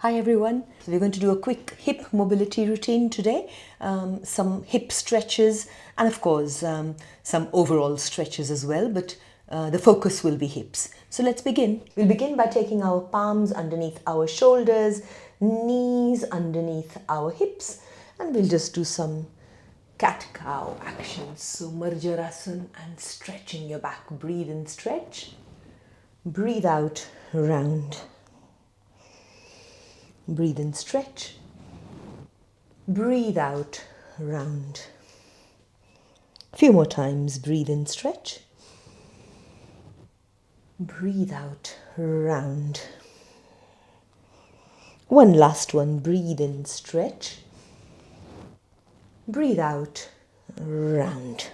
Hi everyone, so we're going to do a quick hip mobility routine today, some hip stretches and of course some overall stretches as well, but the focus will be hips. So let's begin. We'll begin by taking our palms underneath our shoulders, knees underneath our hips, and we'll just do some cat-cow actions. So Marjarasana and stretching your back. Breathe in, stretch. Breathe out, round. Breathe in, stretch. Breathe out, round. A few more times. Breathe in, stretch. Breathe out, round. One last one. Breathe in, stretch. Breathe out, round.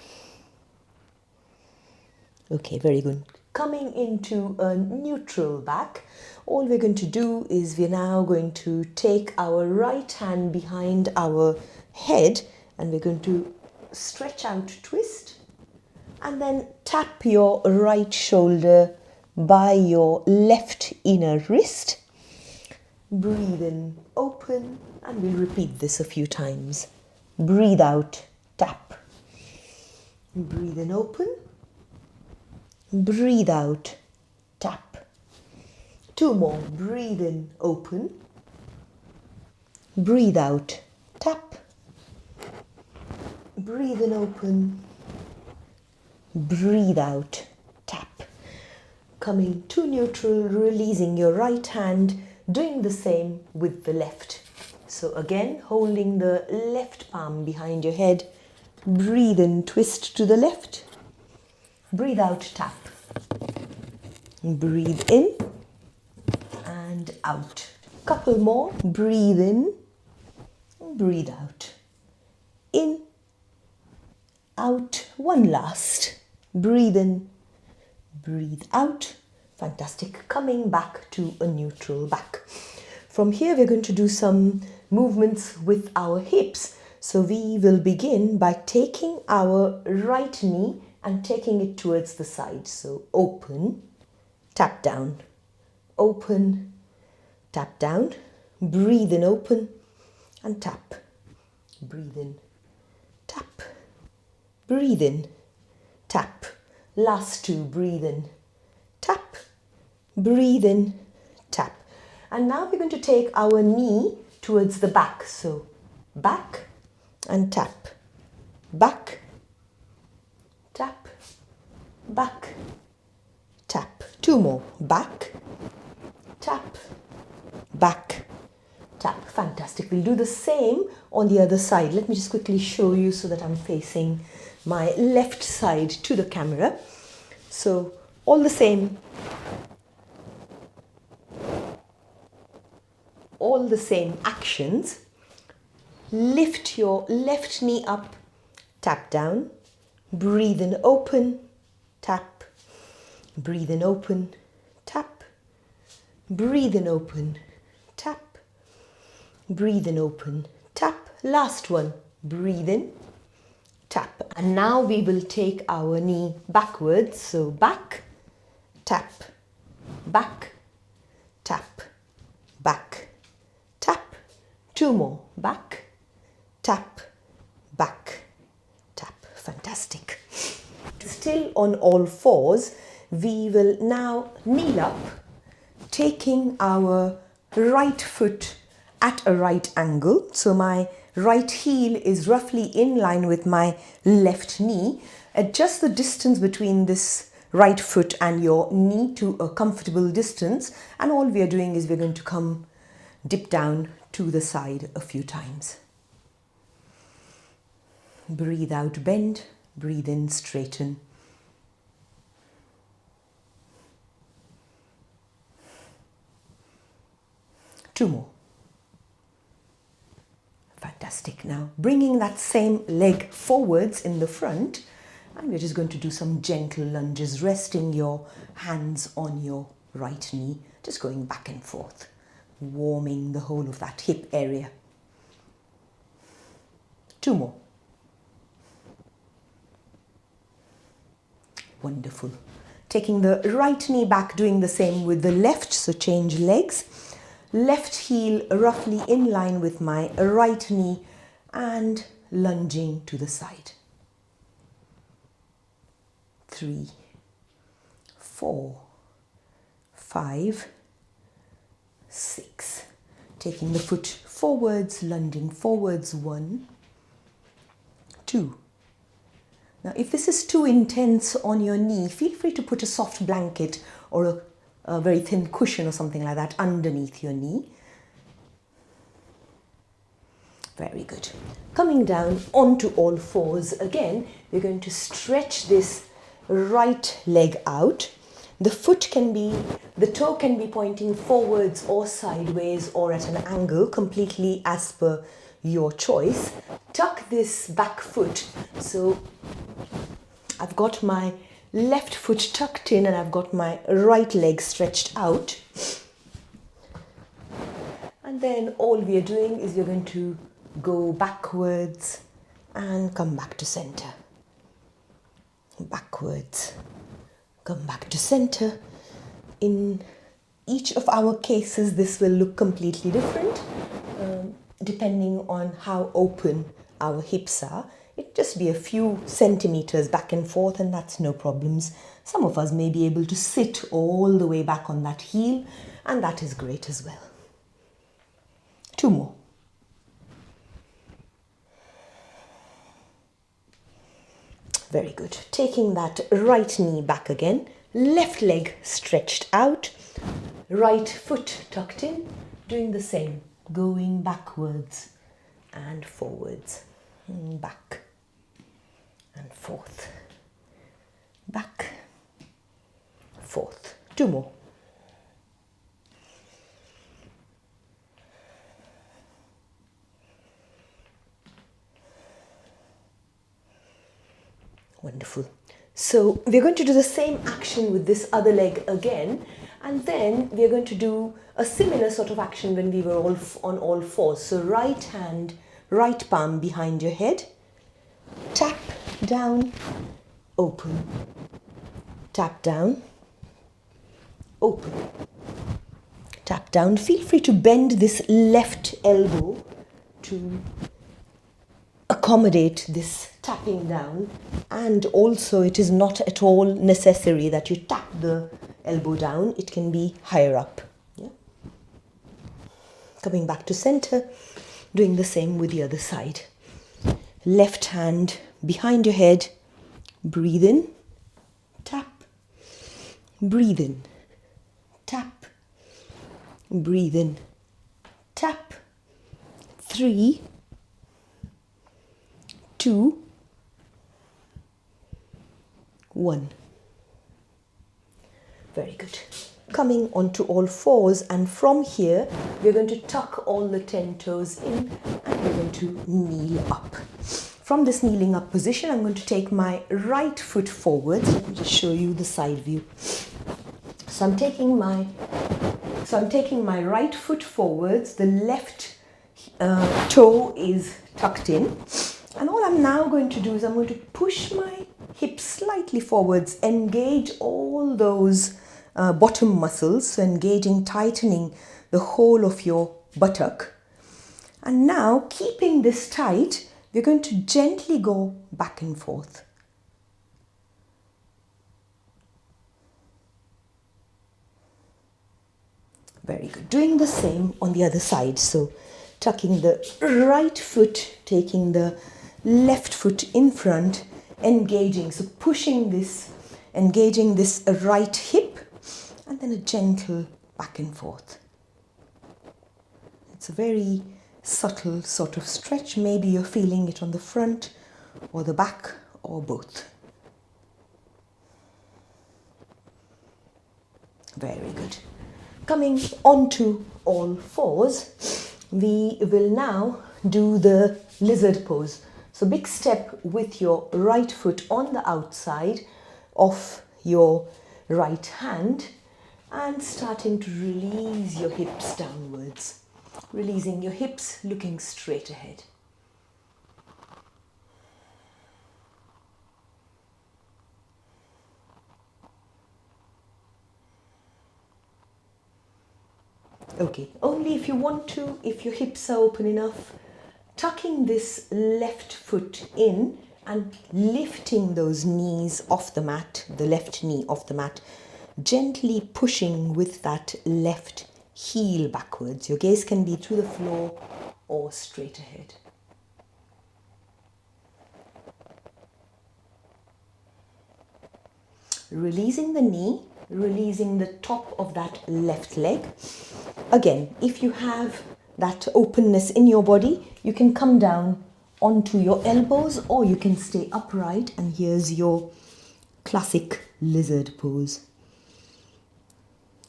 Okay, very good. Coming into a neutral back, all we're going to do is we're now going to take our right hand behind our head and we're going to stretch out, twist, and then tap your right shoulder by your left inner wrist. Breathe in, open, and we'll repeat this a few times. Breathe out, tap. Breathe in, open. Breathe out, tap. Two more. Breathe in, open. Breathe out, tap. Breathe in, open. Breathe out, tap. Coming to neutral, releasing your right hand, doing the same with the left. So again, holding the left palm behind your head. Breathe in, twist to the left. Breathe out, tap. Breathe in and out. Couple more. Breathe in, breathe out. In, out. One last. Breathe in, breathe out. Fantastic. Coming back to a neutral back. From here, we're going to do some movements with our hips. So we will begin by taking our right knee and taking it towards the side. So open, tap down, open, tap down, breathe in, open, and tap. Breathe in, tap, breathe in, tap. Last two, breathe in, tap, breathe in, tap. And now we're going to take our knee towards the back. So back and tap, back, tap, back, tap. Two more. Back, tap, back, tap. Fantastic. We'll do the same on the other side. Let me just quickly show you so that I'm facing my left side to the camera. So all the same actions. Lift your left knee up, tap down, breathe in, open, tap, breathe in, open, tap, breathe in, open, tap, breathe in, open, tap. Last one. Breathe in, tap. And now we will take our knee backwards. So back, tap, back, tap, back, tap. Two more. Back, tap, back, tap. Fantastic. Still on all fours, we will now kneel up, taking our right foot at a right angle. So my right heel is roughly in line with my left knee. Adjust the distance between this right foot and your knee to a comfortable distance. And all we are doing is we're going to come dip down to the side a few times. Breathe out, bend. Breathe in, straighten. Two more. Fantastic. Now bringing that same leg forwards in the front, and we're just going to do some gentle lunges, resting your hands on your right knee, just going back and forth, warming the whole of that hip area. Two more. Wonderful. Taking the right knee back, doing the same with the left, so change legs. left heel roughly in line with my right knee and lunging to the side. 3, 4, 5, 6. Taking the foot forwards, lunging forwards. 1, 2. Now, if this is too intense on your knee, feel free to put a soft blanket or a very thin cushion or something like that underneath your knee. Very good. Coming down onto all fours again, we're going to stretch this right leg out. The toe can be pointing forwards or sideways or at an angle, completely as per your choice. Tuck this back foot. So I've got my left foot tucked in and I've got my right leg stretched out. And then all we are doing is we're going to go backwards and come back to center. Backwards, come back to center. In each of our cases, this will look completely different depending on how open our hips are. It just be a few centimeters back and forth, and that's no problems. Some of us may be able to sit all the way back on that heel, and that is great as well. 2 more. Very good. Taking that right knee back again, left leg stretched out, right foot tucked in, doing the same, going backwards and forwards, and back and forth, back, forth. 2 more. Wonderful. So we're going to do the same action with this other leg again, and then we're going to do a similar sort of action when we were all on all fours. So right hand, right palm behind your head, tap down, open, tap down, open, tap down. Feel free to bend this left elbow to accommodate this tapping down, and also it is not at all necessary that you tap the elbow down. It can be higher up. Yeah? Coming back to center, doing the same with the other side. Left hand behind your head, breathe in, tap, breathe in, tap, breathe in, tap. 3, 2, 1. Very good. Coming onto all fours, and from here we're going to tuck all the 10 toes in and we're going to kneel up. From this kneeling up position, I'm going to take my right foot forwards. Let me just show you the side view. So I'm taking my right foot forwards, the left toe is tucked in. And all I'm now going to do is I'm going to push my hips slightly forwards, engage all those bottom muscles, so engaging, tightening the whole of your buttock. And now, keeping this tight, we're going to gently go back and forth. Very good. Doing the same on the other side. So tucking the right foot, taking the left foot in front, engaging. So pushing this, engaging this right hip, and then a gentle back and forth. It's a very subtle sort of stretch. Maybe you're feeling it on the front or the back or both. Very good. Coming onto all fours, we will now do the lizard pose. So big step with your right foot on the outside of your right hand and starting to release your hips downwards. Releasing your hips, looking straight ahead. Okay, only if you want to, if your hips are open enough, tucking this left foot in and lifting those knees off the mat, the left knee off the mat, gently pushing with that left heel backwards. Your gaze can be to the floor or straight ahead. Releasing the knee, releasing the top of that left leg. Again, if you have that openness in your body, you can come down onto your elbows or you can stay upright, and here's your classic lizard pose.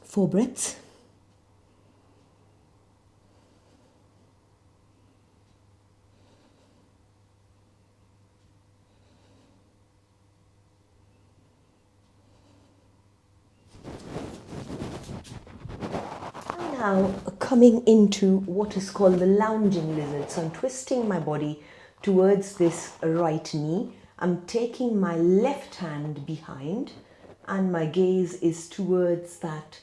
4 breaths. Now coming into what is called the lounging lizard. So I'm twisting my body towards this right knee. I'm taking my left hand behind and my gaze is towards that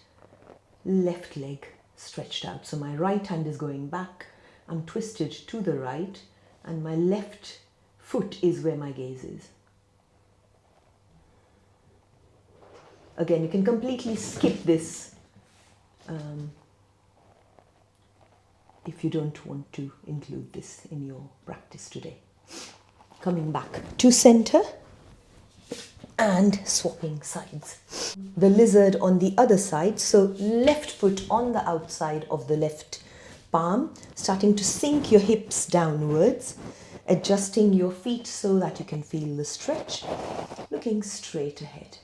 left leg stretched out. So my right hand is going back. I'm twisted to the right and my left foot is where my gaze is. Again, you can completely skip this if you don't want to include this in your practice today. Coming back to center and swapping sides. The lizard on the other side, so left foot on the outside of the left palm, starting to sink your hips downwards, adjusting your feet so that you can feel the stretch, looking straight ahead.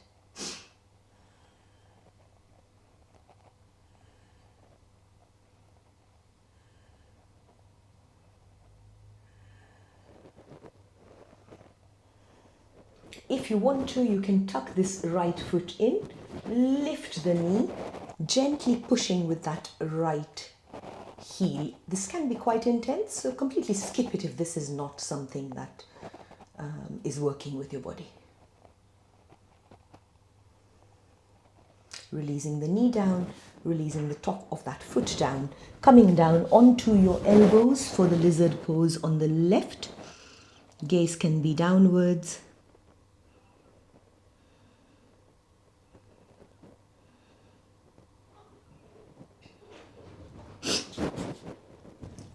If you want to, you can tuck this right foot in, lift the knee, gently pushing with that right heel. This can be quite intense, so completely skip it if this is not something that is working with your body. Releasing the knee down, releasing the top of that foot down, coming down onto your elbows for the lizard pose on the left. Gaze can be downwards.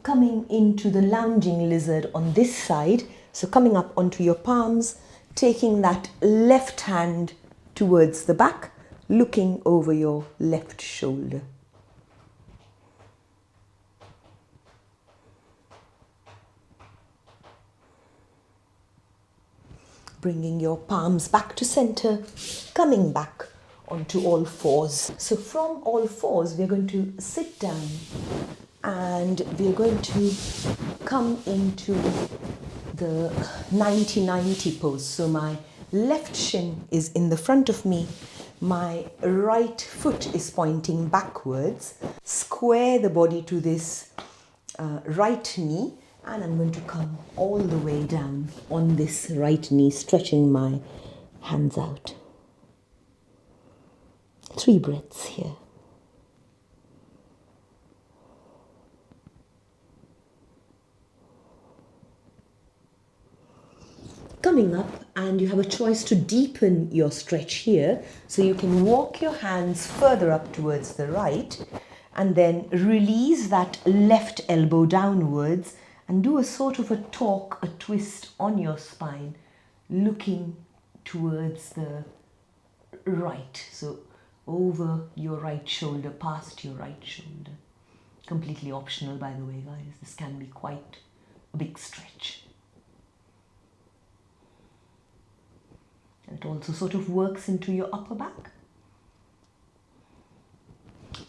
Coming into the lounging lizard on this side, so coming up onto your palms, taking that left hand towards the back, looking over your left shoulder. Bringing your palms back to center, coming back onto all fours. So from all fours, we're going to sit down and we're going to come into the 90-90 pose. So my left shin is in the front of me, my right foot is pointing backwards. Square the body to this right knee, and I'm going to come all the way down on this right knee, stretching my hands out. 3 breaths here. Coming up, and you have a choice to deepen your stretch here, so you can walk your hands further up towards the right and then release that left elbow downwards and do a sort of a torque, a twist on your spine, looking towards the right, so over your right shoulder, past your right shoulder. Completely optional, by the way, guys. This can be quite a big stretch. It also sort of works into your upper back.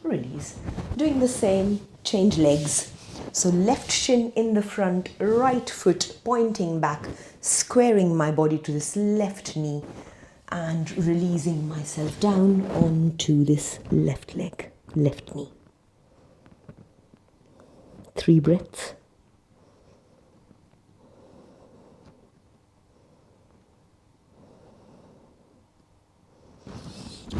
Release. Doing the same, change legs. So left shin in the front, right foot pointing back, squaring my body to this left knee and releasing myself down onto this left leg, left knee. 3 breaths.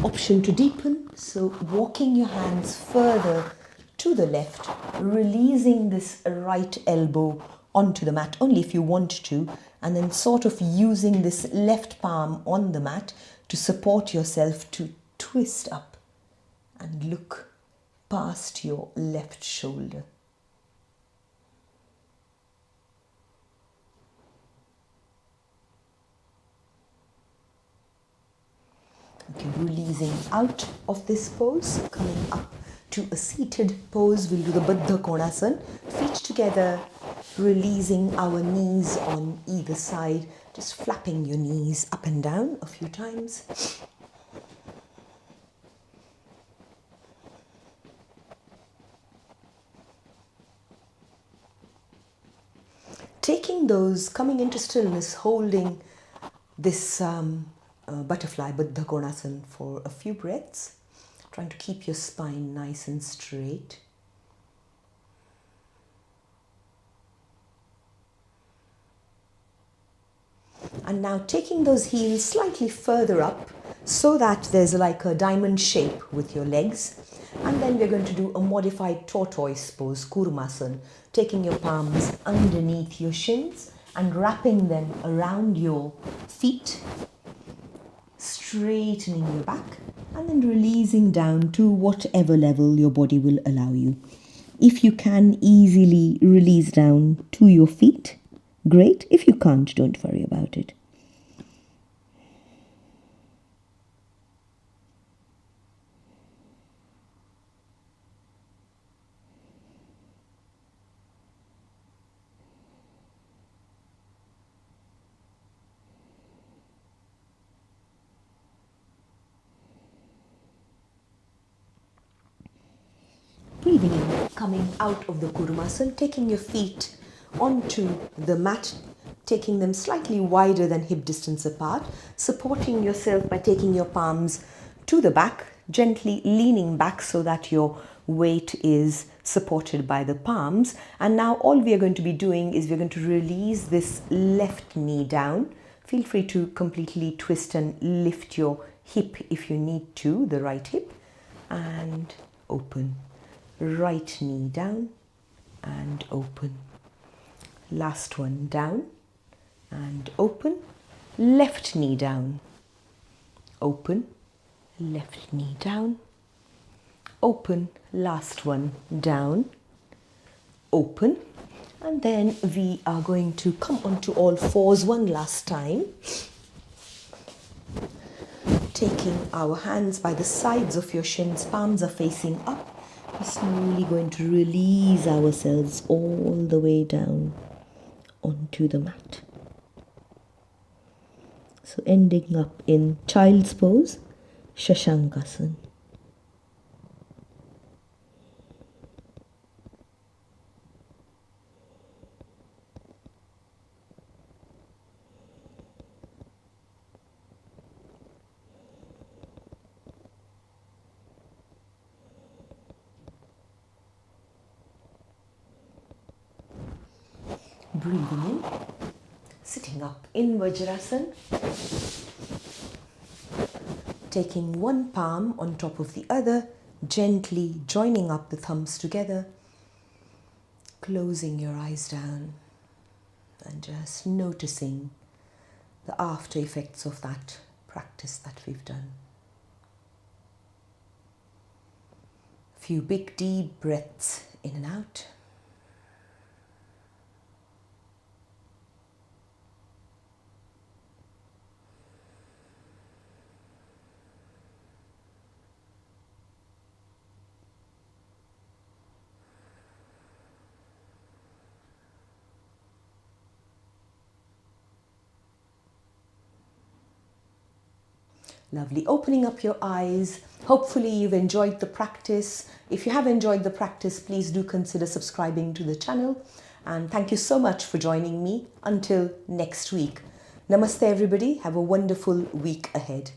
Option to deepen, so walking your hands further to the left, releasing this right elbow onto the mat, only if you want to, and then sort of using this left palm on the mat to support yourself to twist up and look past your left shoulder. Okay, releasing out of this pose, coming up to a seated pose. We'll do the Baddha Konasana, feet together, releasing our knees on either side, just flapping your knees up and down a few times. Taking those, coming into stillness, holding this butterfly Baddha Konasana for a few breaths, trying to keep your spine nice and straight. And now taking those heels slightly further up so that there's like a diamond shape with your legs. And then we're going to do a modified tortoise pose, Kurmasana, taking your palms underneath your shins and wrapping them around your feet, straightening your back, and then releasing down to whatever level your body will allow you. If you can easily release down to your feet, great. If you can't, don't worry about it. Breathing in, coming out of the Kurmasana, taking your feet onto the mat, taking them slightly wider than hip distance apart, supporting yourself by taking your palms to the back, gently leaning back so that your weight is supported by the palms. And now all we are going to be doing is we're going to release this left knee down. Feel free to completely twist and lift your hip if you need to, the right hip, and open. Right knee down and open. Last one, down and open. Left knee down, open. Left knee down, open. Last one, down, open. And then we are going to come onto all fours one last time. Taking our hands by the sides of your shins, palms are facing up. We're slowly going to release ourselves all the way down onto the mat. So ending up in child's pose, Shashankasana. Breathing in, sitting up in Vajrasana, taking one palm on top of the other, gently joining up the thumbs together, closing your eyes down and just noticing the after effects of that practice that we've done. A few big deep breaths in and out. Lovely. Opening up your eyes. Hopefully you've enjoyed the practice. If you have enjoyed the practice, please do consider subscribing to the channel. And thank you so much for joining me. Until next week. Namaste everybody. Have a wonderful week ahead.